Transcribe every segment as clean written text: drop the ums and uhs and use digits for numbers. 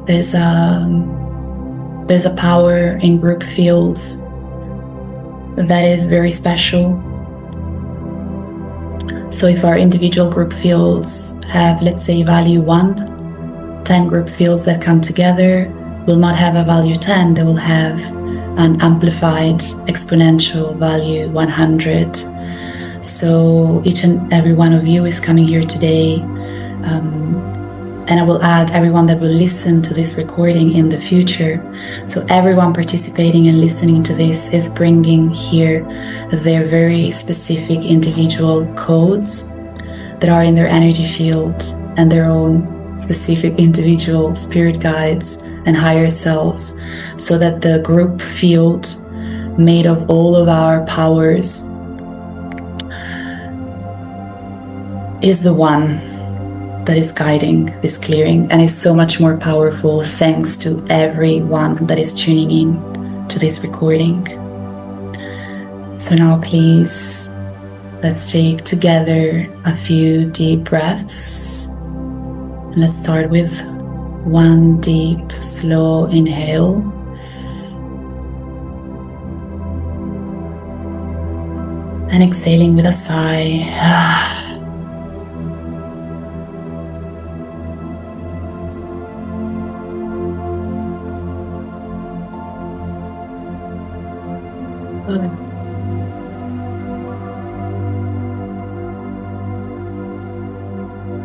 There's a power in group fields that is very special. So if our individual group fields have, let's say, value 1, 10 group fields that come together will not have a value 10, they will have an amplified exponential value 100. So each and every one of you is coming here today, and I will add everyone that will listen to this recording in the future. So everyone participating and listening to this is bringing here their very specific individual codes that are in their energy field and their own specific individual spirit guides and higher selves, so that the group field made of all of our powers is the one that is guiding this clearing, and is so much more powerful thanks to everyone that is tuning in to this recording. So now please, let's take together a few deep breaths. Let's start with one deep, slow inhale. And exhaling with a sigh.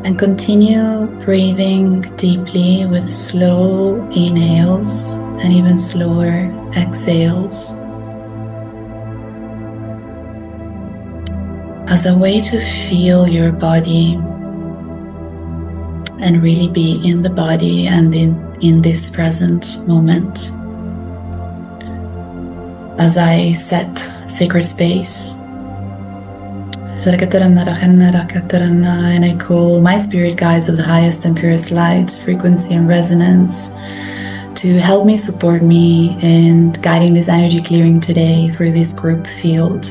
And continue breathing deeply with slow inhales and even slower exhales, as a way to feel your body and really be in the body and in this present moment. As I set sacred space, and I call my spirit guides of the highest and purest light, frequency and resonance to help me, support me in guiding this energy clearing today for this group field.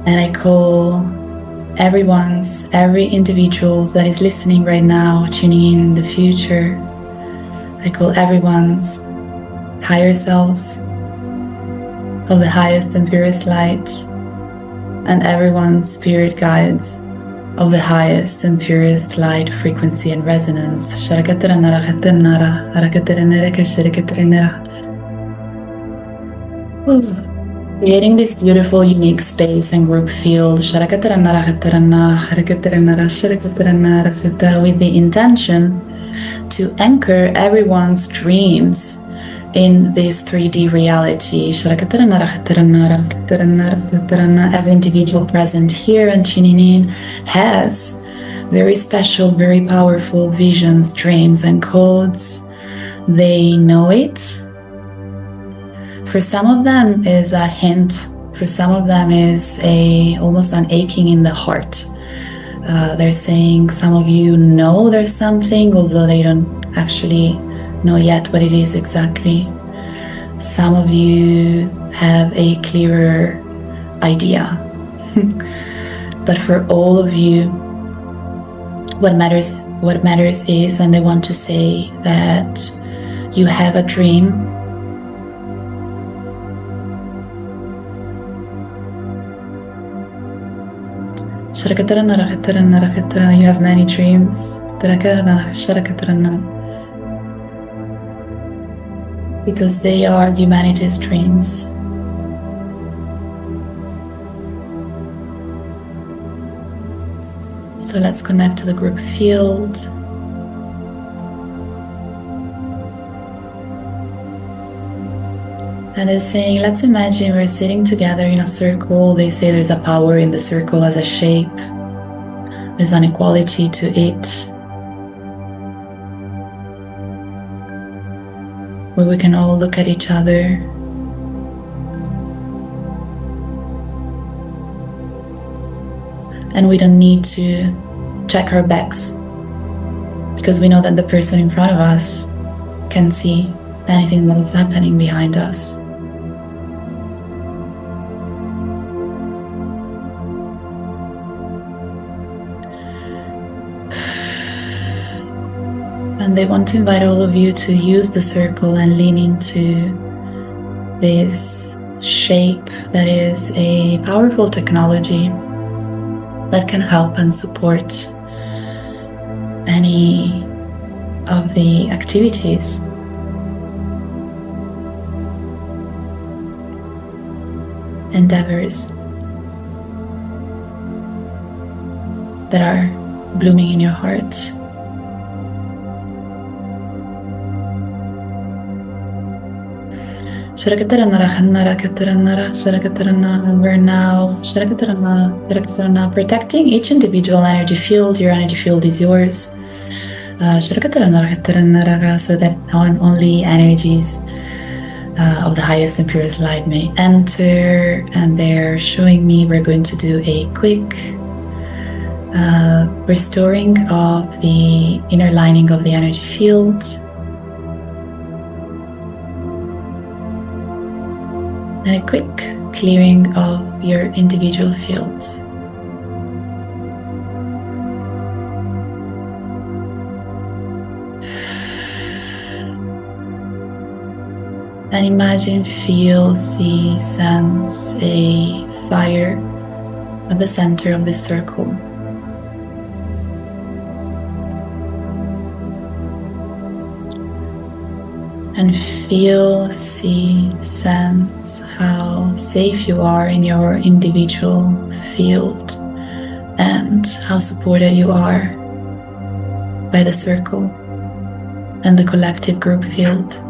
And I call every individuals that is listening right now, tuning in the future. I call everyone's higher selves of the highest and purest light, and everyone's spirit guides of the highest and purest light, frequency and resonance. Creating this beautiful, unique space and group field with the intention to anchor everyone's dreams in this 3D reality. Every individual present here and tuning in has very special, very powerful visions, dreams, and codes. They know it. For some of them is a hint. For some of them is almost an aching in the heart. They're saying some of you know there's something, although they don't actually know yet what it is exactly. Some of you have a clearer idea. But for all of you, what matters is, and they want to say that you have a dream. You have many dreams. Because they are humanity's dreams. So let's connect to the group field. And they're saying, let's imagine we're sitting together in a circle. They say there's a power in the circle as a shape. There's an equality to it, where we can all look at each other and we don't need to check our backs, because we know that the person in front of us can see anything that is happening behind us. And they want to invite all of you to use the circle and lean into this shape that is a powerful technology that can help and support any of the activities endeavors that are blooming in your heart. We're now protecting each individual energy field. Your energy field is yours. So that only energies of the highest and purest light may enter. And they're showing me we're going to do a quick restoring of the inner lining of the energy field. And a quick clearing of your individual fields. And imagine, feel, see, sense a fire at the center of this circle. And feel, see, sense how safe you are in your individual field and how supported you are by the circle and the collective group field.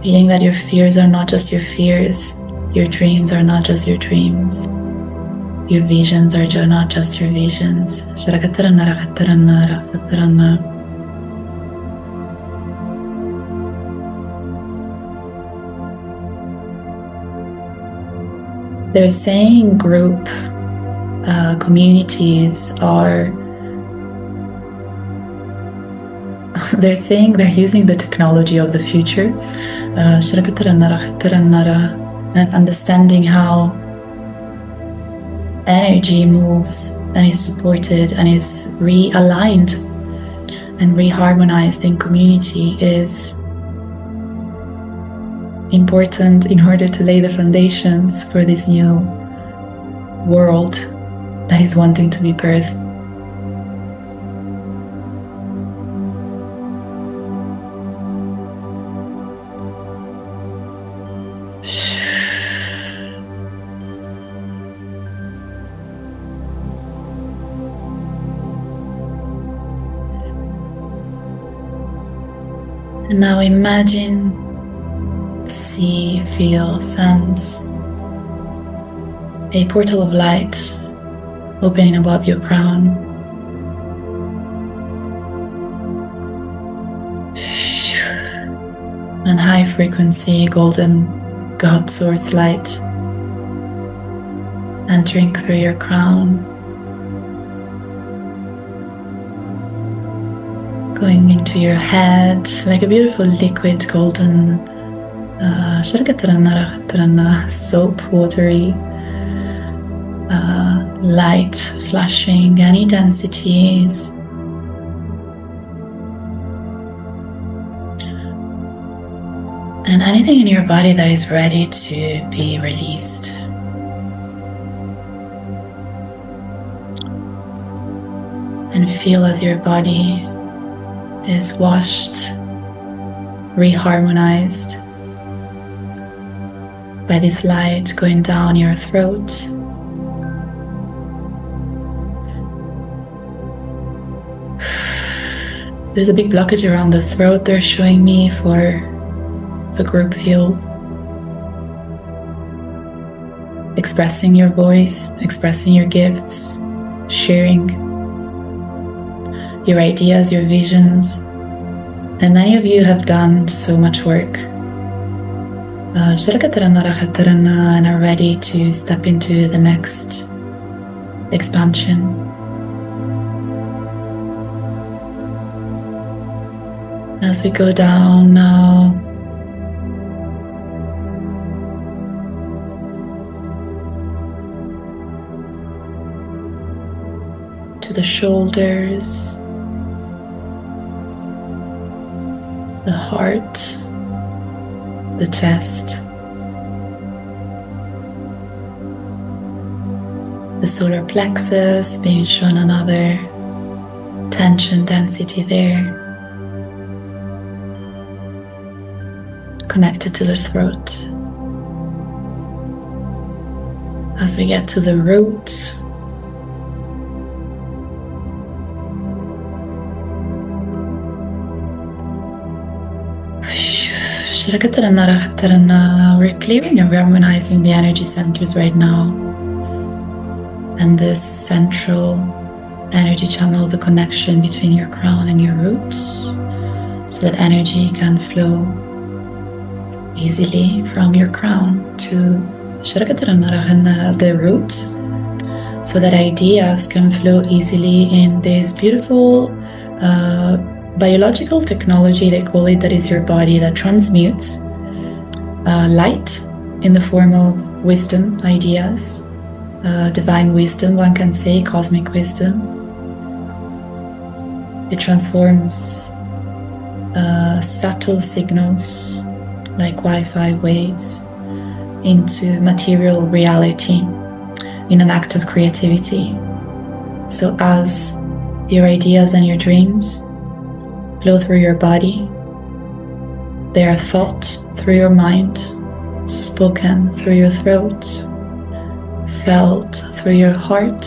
Feeling that your fears are not just your fears, your dreams are not just your dreams, your visions are not just your visions. They're saying group communities are, they're saying they're using the technology of the future. And understanding how energy moves and is supported and is realigned and reharmonized in community is important in order to lay the foundations for this new world that is wanting to be birthed. And now imagine, see, feel, sense a portal of light opening above your crown. And high frequency golden God source light entering through your crown, going into your head like a beautiful liquid golden soap watery light flashing any densities, and anything in your body that is ready to be released. And feel as your body is washed, reharmonized by this light going down your throat. There's a big blockage around the throat they're showing me for the group field. Expressing your voice, expressing your gifts, sharing your ideas, your visions, And many of you have done so much work. And are ready to step into the next expansion. As we go down now, to the shoulders, the heart, the chest, the solar plexus being shown another tension density there, connected to the throat. As we get to the root, we're clearing and harmonizing the energy centers right now. And this central energy channel, the connection between your crown and your roots, so that energy can flow easily from your crown to the root, so that ideas can flow easily in this beautiful biological technology, they call it, that is your body, that transmutes light in the form of wisdom, ideas, divine wisdom, one can say, cosmic wisdom. It transforms subtle signals like Wi-Fi waves into material reality in an act of creativity. So as your ideas and your dreams flow through your body, they are thought through your mind, spoken through your throat, felt through your heart,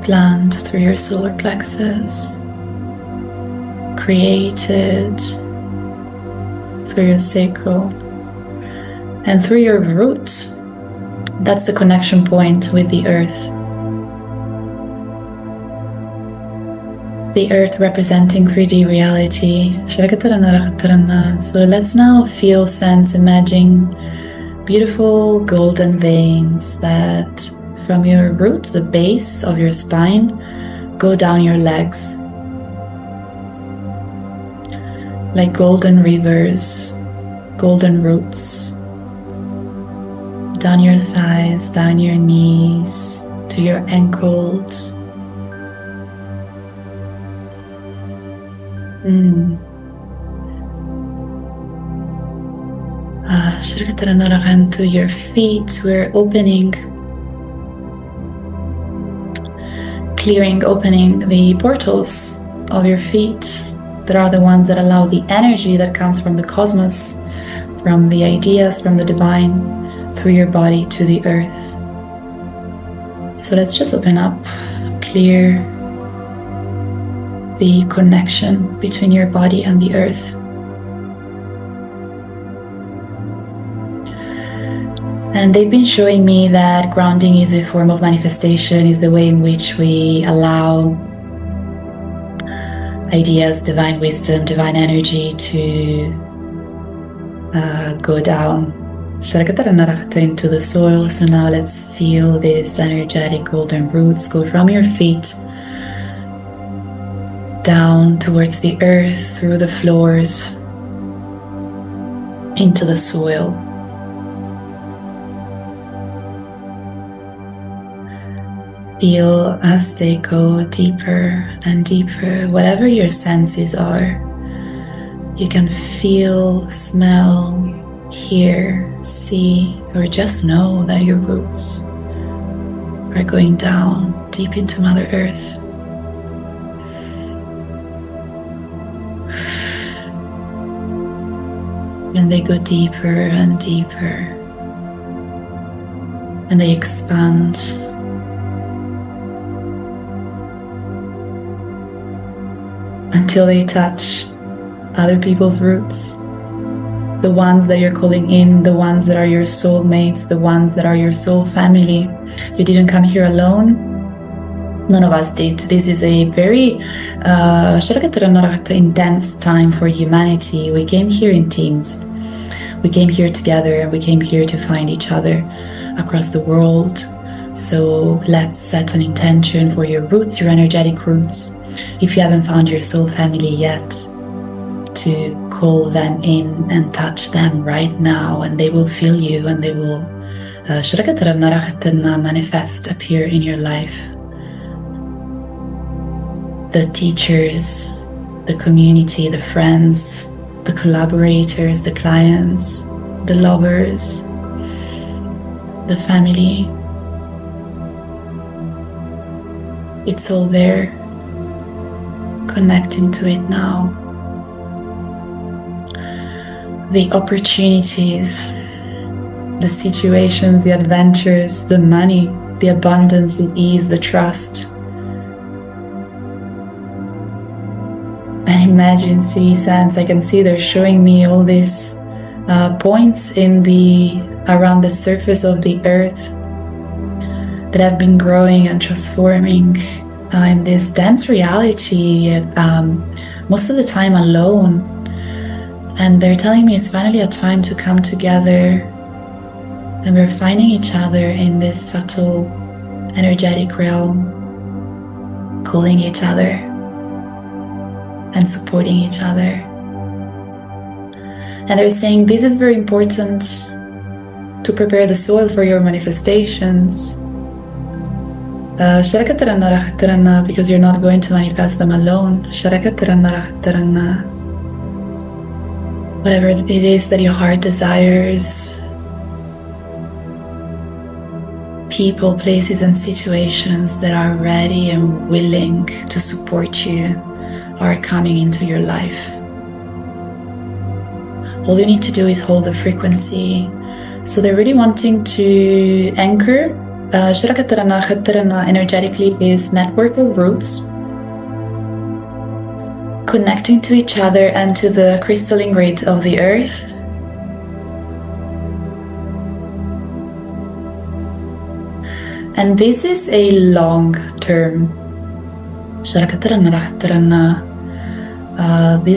planned through your solar plexus, created through your sacral, and through your roots. That's the connection point with the earth. The earth representing 3D reality. So let's now feel, sense, imagine beautiful golden veins that from your root, the base of your spine, go down your legs. Like golden rivers, golden roots. Down your thighs, down your knees, to your ankles. To your feet, we're opening, clearing, opening the portals of your feet that are the ones that allow the energy that comes from the cosmos, from the ideas, from the divine, through your body to the earth. So let's just open up, clear the connection between your body and the earth. And they've been showing me that grounding is a form of manifestation, is the way in which we allow ideas, divine wisdom, divine energy to go down into the soil. So now let's feel this energetic golden roots go from your feet down towards the earth, through the floors, into the soil. Feel as they go deeper and deeper, whatever your senses are. You can feel, smell, hear, see, or just know that your roots are going down deep into Mother Earth. And they go deeper and deeper, and they expand. Until they touch other people's roots, the ones that you're calling in, the ones that are your soulmates, the ones that are your soul family. You didn't come here alone. None of us did. This is a very intense time for humanity. We came here in teams. We came here together and we came here to find each other across the world. So let's set an intention for your roots, your energetic roots. If you haven't found your soul family yet, to call them in and touch them right now, and they will feel you and they will manifest, appear in your life. The teachers, the community, the friends, the collaborators, the clients, the lovers, the family. It's all there. Connecting to it now. The opportunities, the situations, the adventures, the money, the abundance, the ease, the trust. And imagine, see, sense. I can see they're showing me all these points around the surface of the earth that have been growing and transforming in this dense reality, most of the time alone. And they're telling me it's finally a time to come together, and we're finding each other in this subtle, energetic realm, calling each other and supporting each other. And they're saying this is very important to prepare the soil for your manifestations. Because you're not going to manifest them alone. Whatever it is that your heart desires, people, places, and situations that are ready and willing to support you are coming into your life. All you need to do is hold the frequency. So they're really wanting to anchor. Energetically is network of roots, connecting to each other and to the crystalline grid of the earth. And this is a long term. This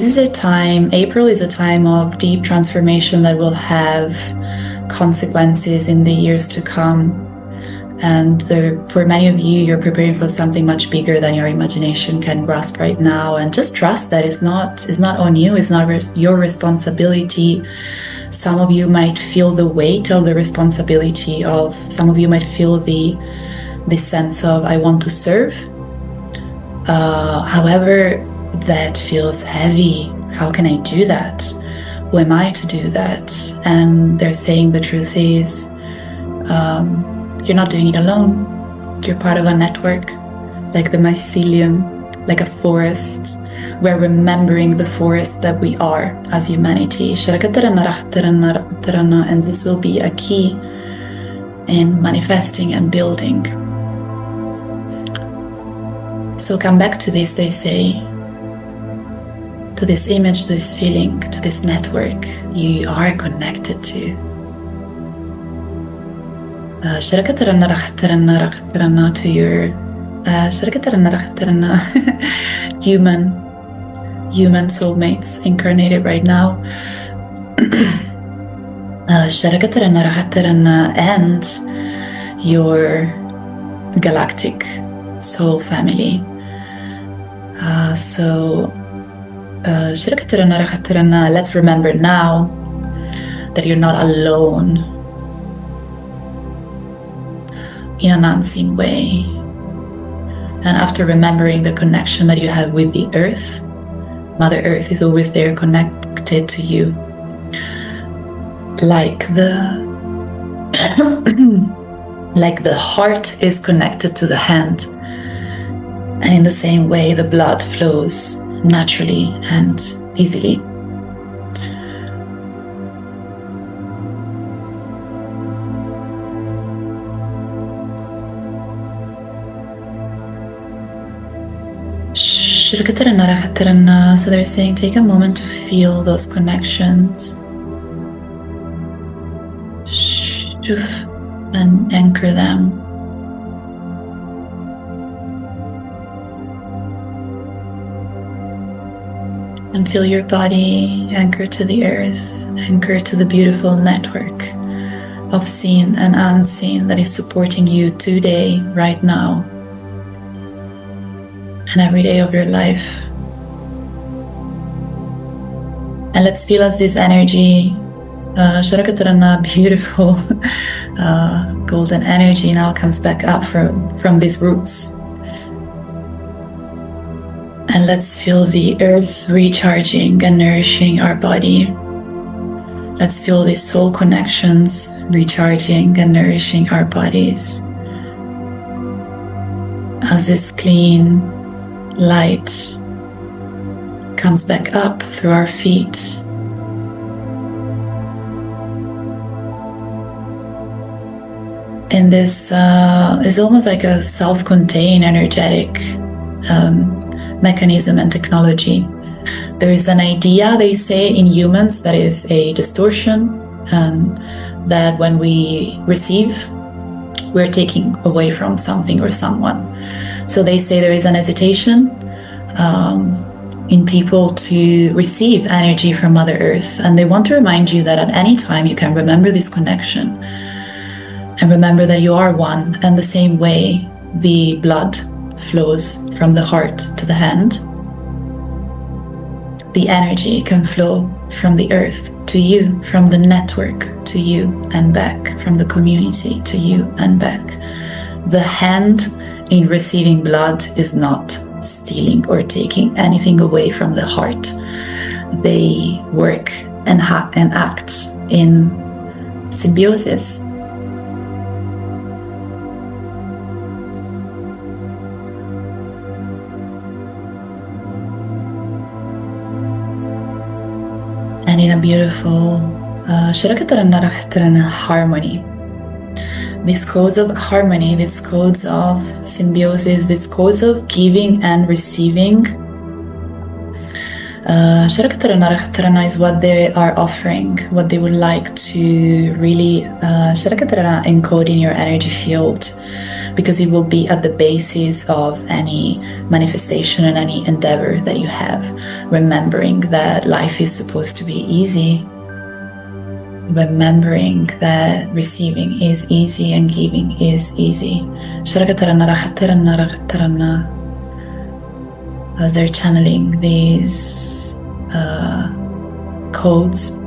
is a time, April is a time of deep transformation that will have consequences in the years to come. And for many of you, you're preparing for something much bigger than your imagination can grasp right now. And just trust that it's not on you, it's not your responsibility. Some of you might feel the weight of the responsibility of, some of you might feel the sense of, I want to serve. However, that feels heavy. How can I do that? Who am I to do that? And they're saying the truth is, you're not doing it alone. You're part of a network, like the mycelium, like a forest. We're remembering the forest that we are as humanity. And this will be a key in manifesting and building. So come back to this, they say, to this image, this feeling, to this network you are connected to. To your human soulmates incarnated right now. And your galactic soul family. Let's remember now that you're not alone in an unseen way. And after remembering the connection that you have with the earth, Mother Earth is always there connected to you. Like the heart is connected to the hand. And in the same way, the blood flows naturally and easily. So they're saying, take a moment to feel those connections. and anchor them. And feel your body anchor to the earth, anchor to the beautiful network of seen and unseen that is supporting you today, right now, and every day of your life. And let's feel as this energy, beautiful golden energy now comes back up from these roots. And let's feel the earth recharging and nourishing our body. Let's feel these soul connections recharging and nourishing our bodies. As this clean light comes back up through our feet. And this is almost like a self-contained energetic mechanism and technology. There is an idea, they say, in humans that is a distortion, that when we receive, we're taking away from something or someone. So they say there is an hesitation in people to receive energy from Mother Earth, and they want to remind you that at any time you can remember this connection and remember that you are one, and the same way the blood flows from the heart to the hand, the energy can flow from the earth to you, from the network to you and back, from the community to you and back. The hand in receiving blood is not stealing or taking anything away from the heart. They work and act in symbiosis. And in a beautiful harmony. These codes of harmony, these codes of symbiosis, these codes of giving and receiving, is what they are offering, what they would like to really encode in your energy field, because it will be at the basis of any manifestation and any endeavor that you have, remembering that life is supposed to be easy, remembering that receiving is easy and giving is easy. As they're channeling these codes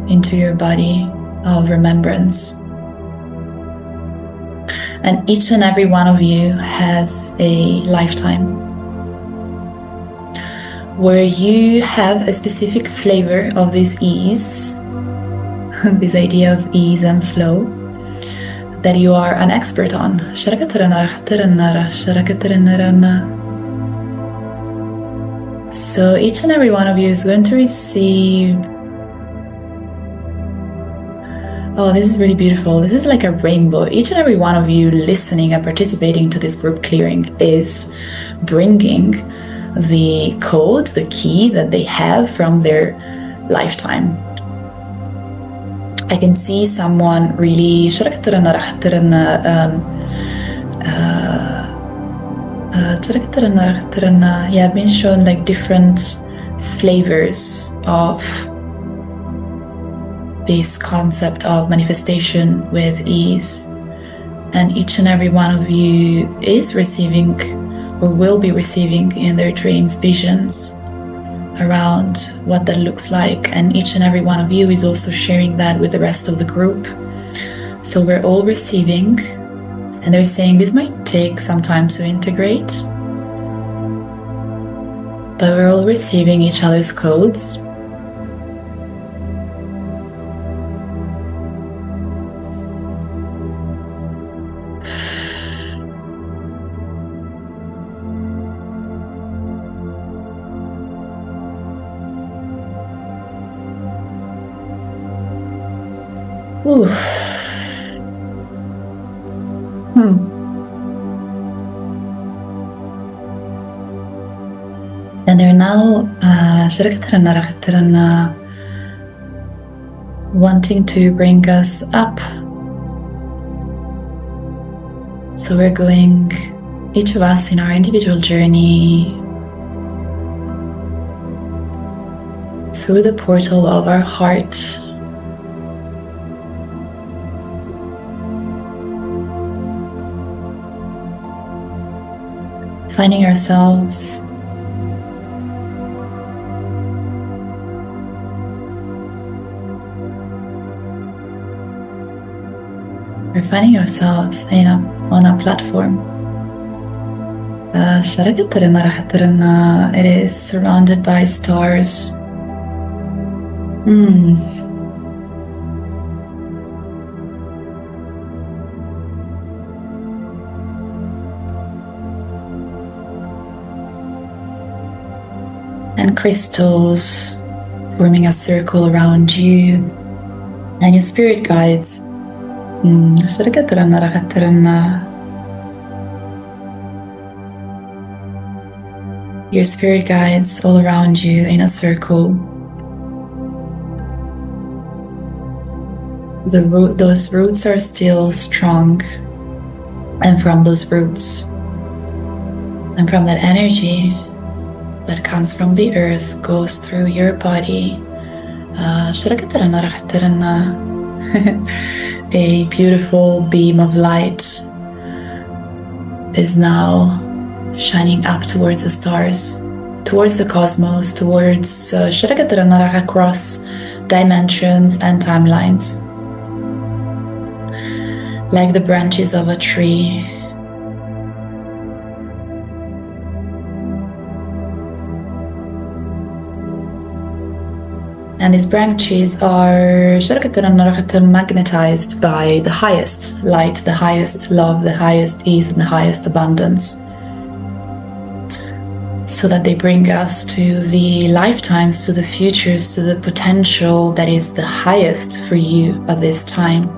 into your body of remembrance. And each and every one of you has a lifetime where you have a specific flavor of this ease, this idea of ease and flow, that you are an expert on. So each and every one of you is going to receive. Oh, this is really beautiful. This is like a rainbow. Each and every one of you listening and participating to this group clearing is bringing the code, the key that they have from their lifetime. I can see someone really been shown like different flavors of this concept of manifestation with ease, and each and every one of you is receiving or will be receiving in their dreams visions around what that looks like, and each and every one of you is also sharing that with the rest of the group. So we're all receiving, and they're saying this might take some time to integrate, but we're all receiving each other's codes. Oof. And they're now wanting to bring us up So we're going, each of us in our individual journey, through the portal of our heart. Finding ourselves on a platform. It is surrounded by stars. And crystals forming a circle around you, and your spirit guides. Your spirit guides all around you in a circle. Those roots are still strong, and from those roots and from that energy that comes from the earth goes through your body. A beautiful beam of light is now shining up towards the stars, towards the cosmos, towards across dimensions and timelines, like the branches of a tree. And these branches are magnetized by the highest light, the highest love, the highest ease, and the highest abundance, so that they bring us to the lifetimes, to the futures, to the potential that is the highest for you at this time.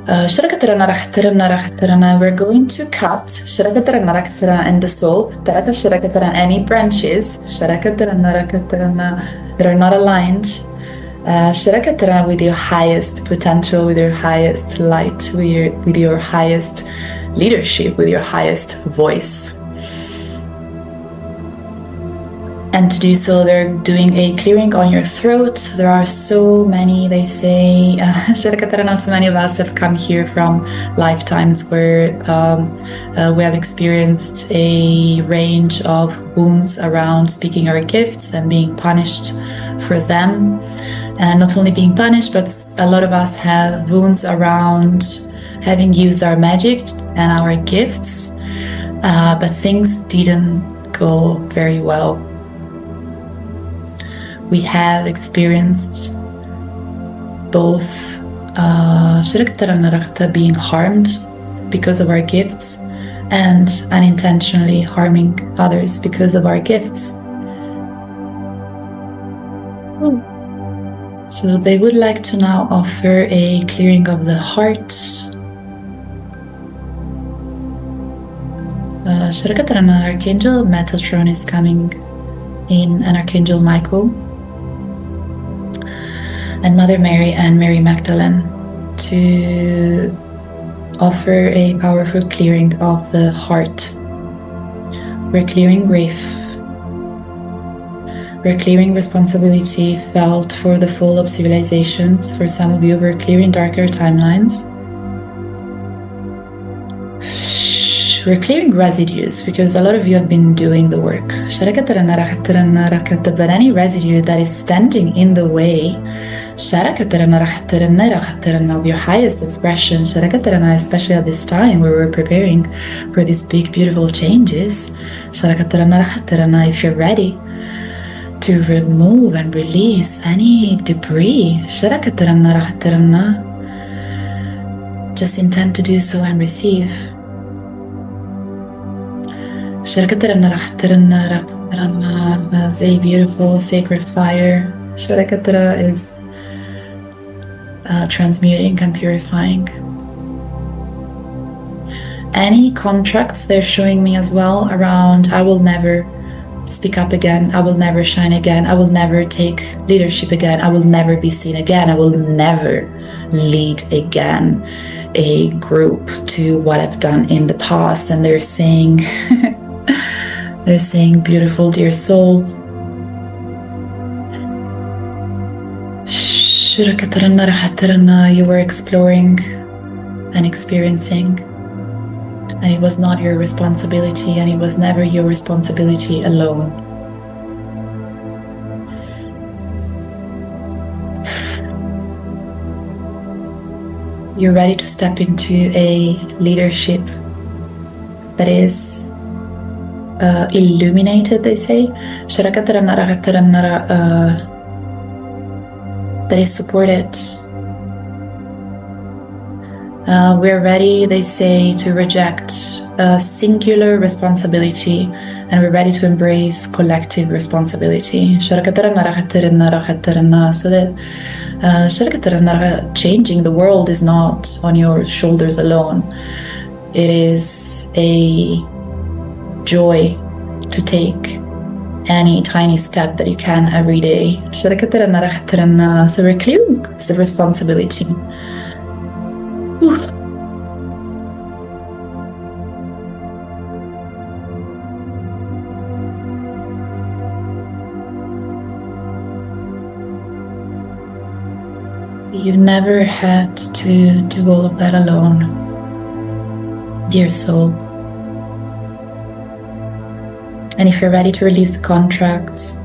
We're going to cut in the soul any branches that are not aligned with your highest potential, with your highest light, with your highest leadership, with your highest voice. And to do so, they're doing a clearing on your throat. There are so many, they say, so many of us have come here from lifetimes where we have experienced a range of wounds around speaking our gifts and being punished for them. And not only being punished, but a lot of us have wounds around having used our magic and our gifts, but things didn't go very well. We have experienced both being harmed because of our gifts and unintentionally harming others because of our gifts. So they would like to now offer a clearing of the heart. Archangel Metatron is coming in, and Archangel Michael, and Mother Mary and Mary Magdalene to offer a powerful clearing of the heart. We're clearing grief. We're clearing responsibility felt for the fall of civilizations. For some of you, we're clearing darker timelines. We're clearing residues because a lot of you have been doing the work. But any residue that is standing in the way of your highest expression, especially at this time where we're preparing for these big, beautiful changes, if you're ready to remove and release any debris, just intend to do so and receive. As a beautiful sacred fire, is transmuting and purifying. Any contracts they're showing me as well around, I will never speak up again, I will never shine again, I will never take leadership again, I will never be seen again, I will never lead again. a group to what I've done in the past, and they're saying they're saying, beautiful dear soul, you were exploring and experiencing, and it was not your responsibility, and it was never your responsibility alone. You're ready to step into a leadership that is illuminated, they say. That is supported. We're ready, they say, to reject singular responsibility, and we're ready to embrace collective responsibility. So that changing the world is not on your shoulders alone. It is a joy to take any tiny step that you can every day. So we're clearing the responsibility. You never had to do all of that alone, dear soul. And if you're ready to release the contracts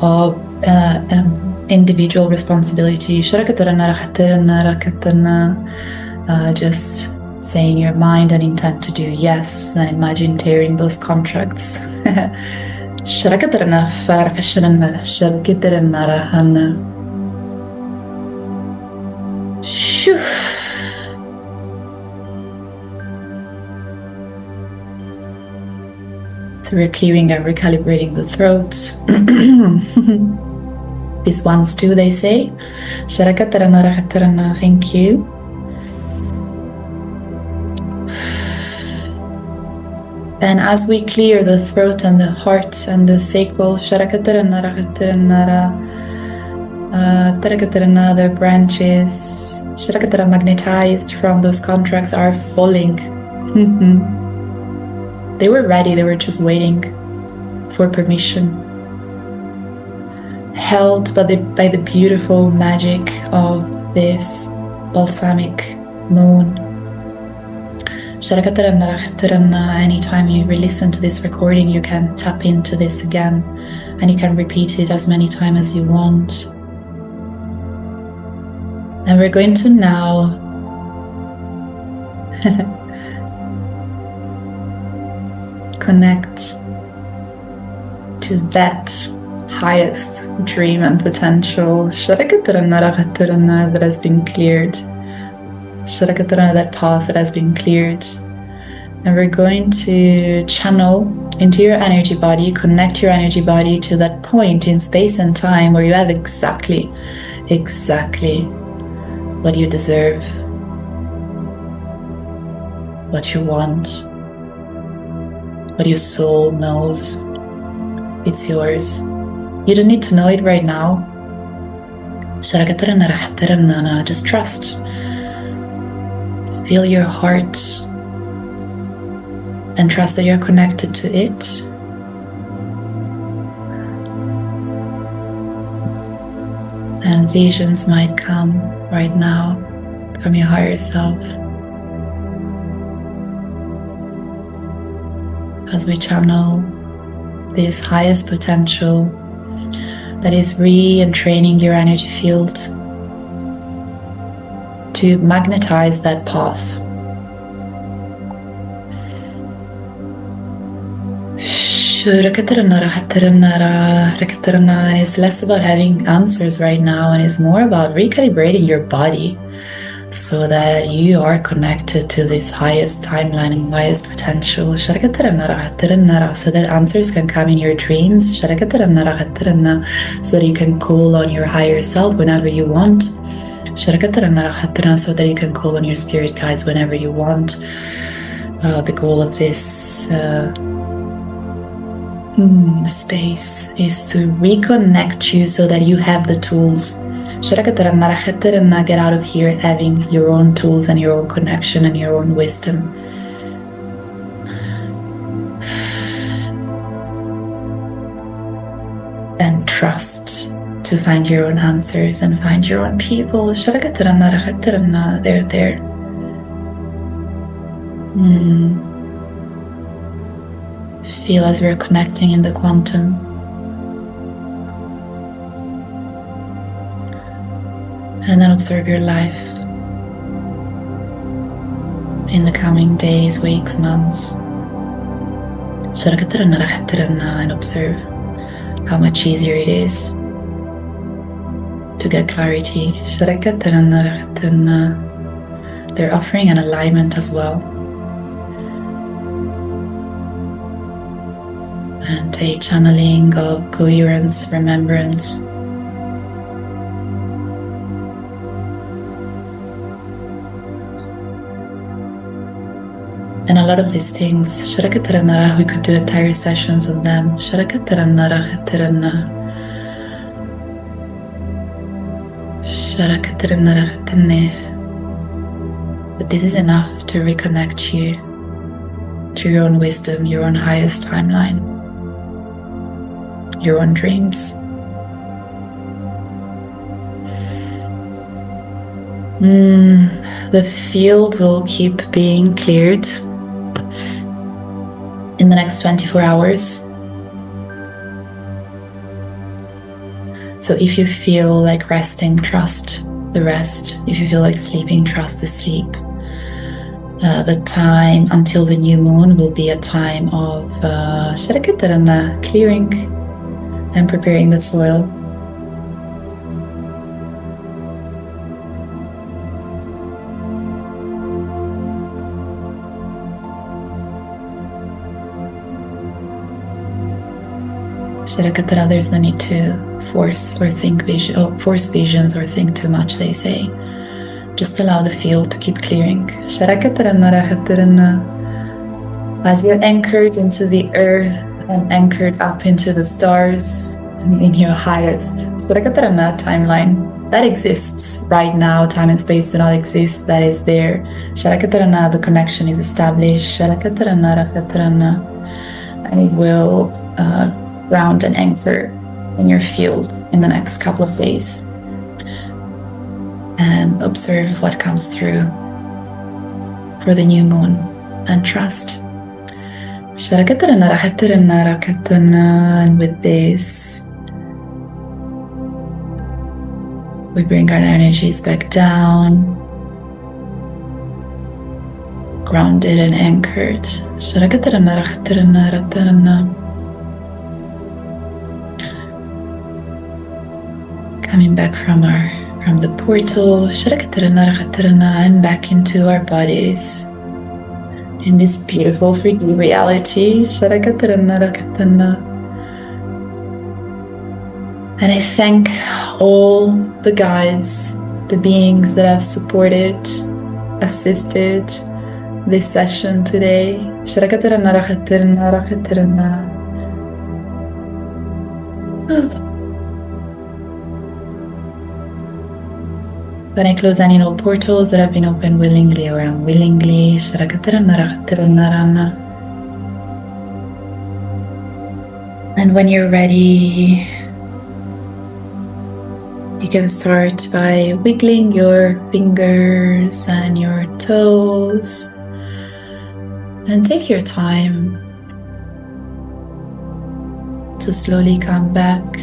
of individual responsibility, just say in your mind and intent to do yes, and imagine tearing those contracts. So we're clearing and recalibrating the throat. These ones too, they say. Thank you. And as we clear the throat and the heart and the sacral, their branches, magnetized from those contracts, are falling. They were ready, they were just waiting for permission. Held by the beautiful magic of this balsamic moon. Anytime you re-listen to this recording, you can tap into this again, and you can repeat it as many times as you want. And we're going to now connect to that highest dream and potential that has been cleared. That path that has been cleared. And we're going to channel into your energy body, connect your energy body to that point in space and time where you have exactly what you deserve, what you want, what your soul knows. It's yours. You don't need to know it right now. Just trust. Feel your heart and trust that you're connected to it. And visions might come right now from your higher self as we channel this highest potential that is re-entraining your energy field to magnetize that path. And it's less about having answers right now, and it's more about recalibrating your body so that you are connected to this highest timeline and highest potential. So that answers can come in your dreams, so that you can call on your higher self whenever you want, so that you can call on your spirit guides whenever you want. The goal of this space is to reconnect you so that you have the tools Get out of here having your own tools and your own connection and your own wisdom. And trust to find your own answers and find your own people. They're there. Feel as we're connecting in the quantum. And then observe your life in the coming days, weeks, months. And observe how much easier it is to get clarity. They're offering an alignment as well. And a channeling of coherence, remembrance. And a lot of these things, we could do entire sessions on them. But this is enough to reconnect you to your own wisdom, your own highest timeline, your own dreams. The field will keep being cleared in the next 24 hours. So if you feel like resting, trust the rest. If you feel like sleeping, trust the sleep. The time until the new moon will be a time of clearing and preparing the soil. There's no need to force visions or think too much, they say. Just allow the field to keep clearing. As you're anchored into the earth and anchored up into the stars and in your highest timeline that exists right now. Time and space do not exist. That is there. The connection is established. And it will ground and anchor in your field in the next couple of days. And observe what comes through for the new moon and trust. And with this, we bring our energies back down, grounded and anchored. Coming back from the portal, and back into our bodies in this beautiful 3D reality. And I thank all the guides, the beings that have supported, assisted this session today. When I close any old portals that have been opened willingly or unwillingly. And when you're ready, you can start by wiggling your fingers and your toes. And take your time to slowly come back.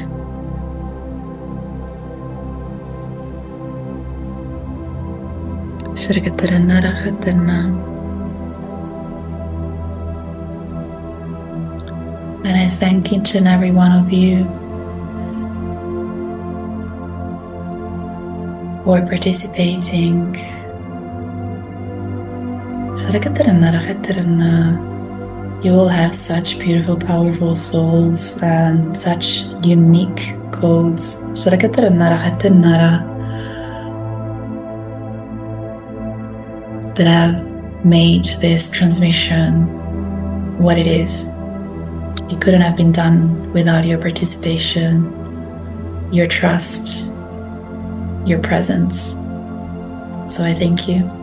And I thank each and every one of you for participating. You all have such beautiful, powerful souls and such unique codes that have made this transmission what it is. It couldn't have been done without your participation, your trust, your presence. So I thank you.